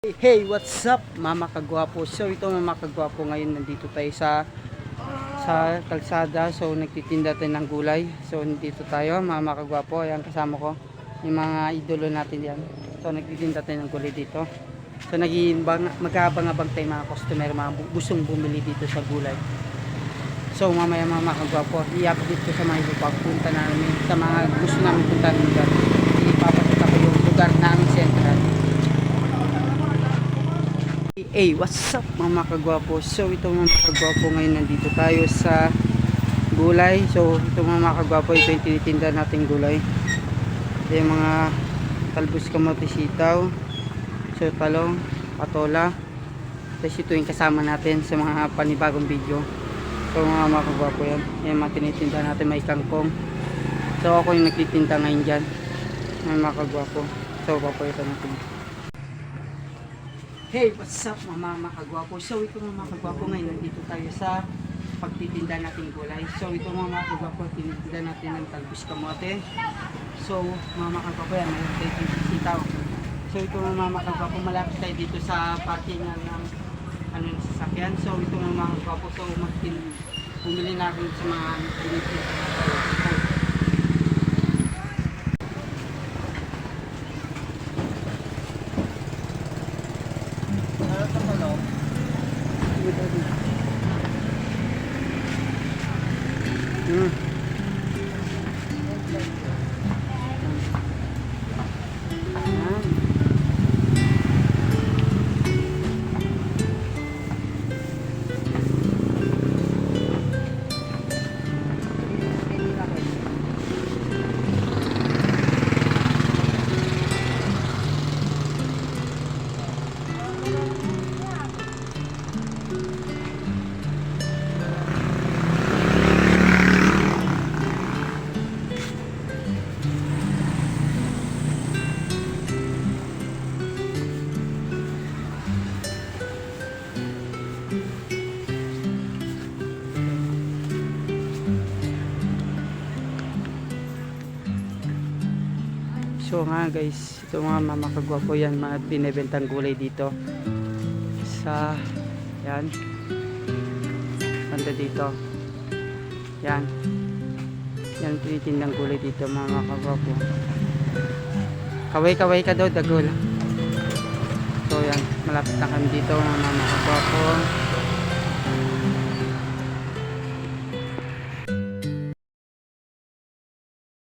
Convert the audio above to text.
Hey, what's up Mama Kagwapo? So ito Mama Kagwapo, ngayon nandito tayo sa kalsada. So nagtitinda tayo ng gulay. So nandito tayo Mama Kagwapo. Ayan, kasama ko yung mga idolo natin yan. So nagtitinda tayo ng gulay dito. So magkabang-abang tayo mga customer, mga gustong bumili dito sa gulay. So mamaya Mama Kagwapo, i-update ko sa mga ipagpunta namin, sa mga gusto namin puntahan lugar. Ipapakita ko yung lugar namin central. Hey, what's up mga kagwapo? So ito mga kagwapo, ngayon nandito tayo sa gulay. So ito mga kagwapo, ito yung tinitinda nating gulay. Ito yung mga talbos, kamote, sitaw, so talong, patola. Tapos ito yung kasama natin sa mga panibagong video. So mga kagwapo, yan yung mga tinitinda natin, may kangkong. So ako yung nagtitinda ngayon dyan mga kagwapo. So papalitan natin. Hey, what's up mga kagwapo? So ito mga kagwapo, ngayon nandito tayo sa pagtitinda nating gulay. So ito mga kagwapo, tinitinda natin ng talbos, kamote. So mga kagwapo, yan, mayroon tayo dito sitaw. So ito mga kagwapo, malapit tayo dito sa parking ng sasakyan. So ito mga kagwapo, so bumili natin sa mga tinitinda. So nga guys, ito mga mama kagwapo, yan mga binibentang gulay dito sa yan banda dito, yan tinitindang gulay dito mga kagwapo. Kaway ka daw, dagol. So yan, malapit na kami dito mga mama kagwapo.